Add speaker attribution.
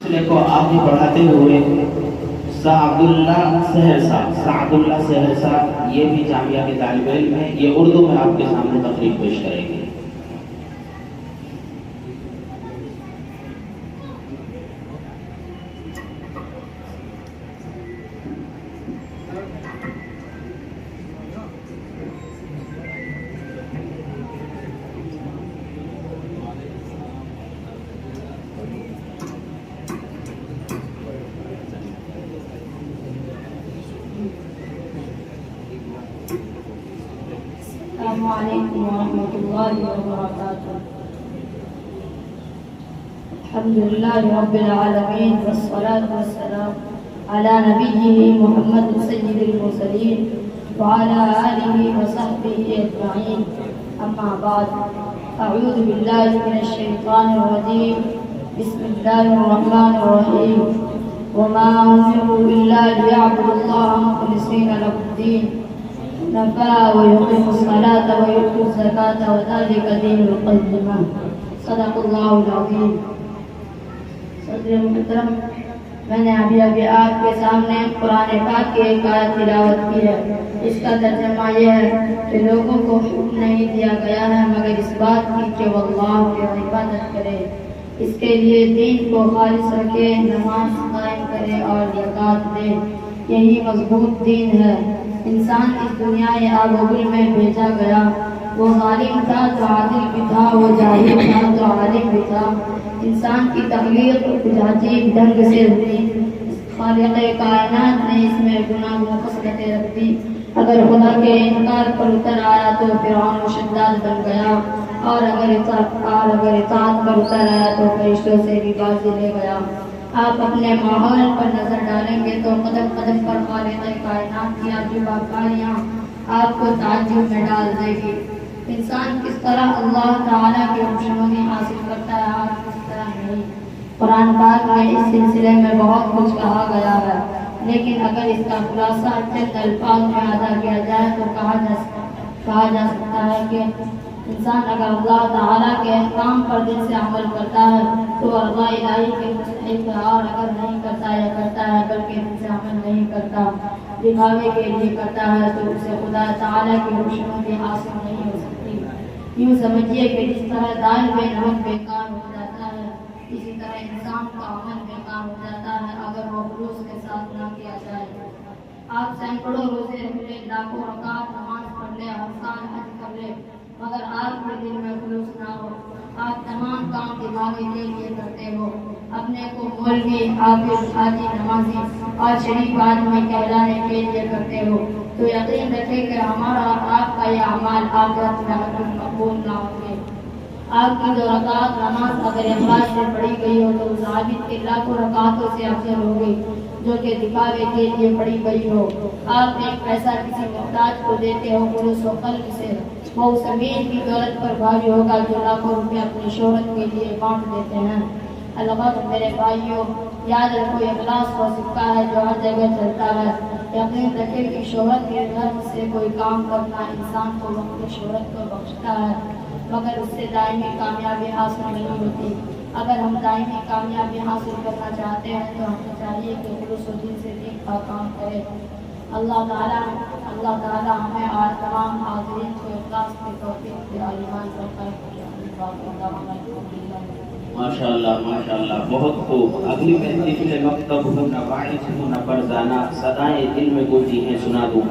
Speaker 1: سلسلے کو آگے بڑھاتے ہوئے سعد اللہ سہرسہ یہ بھی جامعہ کے طالب علم ہیں، یہ اردو میں آپ کے سامنے تقریر پیش کریں گے۔
Speaker 2: السلام علیکم ورحمۃ اللہ وبرکاتہ۔ الحمدللہ رب العالمین والصلاة والسلام علی نبیہ محمد سید المرسلین وعلی آلہ وصحبہ اجمعین، اما بعد، اعوذ باللہ من الشیطان الرجیم، بسم اللہ الرحمن الرحیم، وما امروا الا ليعبدوا اللہ مخلصین لہ الدین ويقيموا الصلاة ويؤتوا الزكاة وذلك دين القيمة، صدق اللہ العظیم۔ صدر محترم، میں نے ابھی آپ کے سامنے قرآن پاک کی ایک آیت تلاوت کی ہے۔ اس کا ترجمہ یہ ہے کہ لوگوں کو حکم نہیں دیا گیا ہے مگر اس بات کی کہ وہ اللہ کی عبادت کرے، اس کے لیے دین کو خالص رکھے، نماز قائم کرے اور زکوٰۃ دے، یہی مضبوط دین ہے۔ انسان اس دنیا آب و گل میں بھیجا گیا، وہ ظالم تھا تو عادل بھی تھا، وہ جاہل تھا تو عالم بھی تھا۔ انسان کی تخلیق کچھ عجیب ڈھنگ سے ہوئی، خالق کائنات نے اس میں گناہ و خصلتیں رکھ دی۔ اگر خدا کے انکار پر اتر آیا تو فرعون و شداد بن گیا، اور اگر اطاعت پر اتر آیا تو فرشتوں سے بھی بازی لے گیا۔ آپ اپنے ماحول پر نظر ڈالیں گے تو قدم قدم پر خالق کائنات کی عجیب کاریاں آپ کو تعجب میں ڈال دے گی۔ انسان کس طرح اللہ تعالیٰ کی خوشنودی حاصل کرتا ہے اور کس طرح نہیں۔ قرآن پاک میں اس سلسلے میں بہت کچھ کہا گیا ہے، لیکن اگر اس کا خلاصہ چند الفاظ میں ادا کیا جائے تو کہا جا سکتا ہے کہ انسان اگر اللہ تعالیٰ کے احکام پر دل سے عمل کرتا ہے تو رضا الہی کے مستحق ہے، اور اگر نہیں کرتا یا کرتا ہے بلکہ دل سے عمل نہیں کرتا، دکھاوے کے لیے کرتا ہے، تو اسے خدا تعالیٰ کی خوشنودی حاصل نہیں ہو سکتی۔ یوں سمجھیے کہ جس طرح دال میں نمک بیکار ہو جاتا ہے، اسی طرح انسان کا عمل بیکار ہو جاتا ہے اگر وہ خلوص کے ساتھ نہ کیا جائے۔ آپ سینکڑوں روزے رکھ لیں، لاکھوں رکعت نماز پڑھ لیں، ہر سال حج کر لیں، مگر آپ کے دل میں خلوص نہ ہو، آپ تمام کام دکھاوے کے لیے کرتے ہو، اپنے کو مولوی، حافظ، حاجی، نمازی اور شریف آدمی کہلانے کے لیے کرتے ہو، تو یقین رکھے کہ ہمارا اور آپ کا یہ اعمال آخرت میں ہرگز مقبول نہ ہوں گے۔ آپ کی جو رکعت نماز اگر اخلاص سے پڑھی گئی ہو تو اس عابد کے لاکھوں رکعتوں سے افضل ہوگی جو کہ دکھاوے کے لیے پڑھی گئی ہو۔ آپ ایک پیسہ کسی محتاج کو دیتے ہو خلوص و قلب سے، وہ اس امیر کی دولت پر بھاری ہوگا جو لاکھوں روپے اپنی شہرت کے لیے بانٹ دیتے ہیں۔ البتہ میرے بھائیوں، یاد رکھو اخلاص وہ سکہ ہے جو ہر جگہ چلتا ہے۔ یقین رکھے کہ شہرت کے غرض سے کوئی کام کرنا انسان کو وقت شہرت کو بخشتا ہے، مگر اس سے دائمی کامیابی حاصل نہیں ہوتی۔ اگر ہم دائمی کامیابی حاصل کرنا چاہتے ہیں تو ہمیں چاہیے کہ خلوص و دل سے دین کا کام کریں۔ اللہ تعالیٰ ہمیں اور تمام حاضرین کو اخلاص کی توفیق دے۔
Speaker 1: ماشاء اللہ، بہت خوب۔ اگلی محفل مکتب ہوں نہ باعث ہوں نہ فرزانہ، صدائیں دل میں گونجی ہیں سنا دوں۔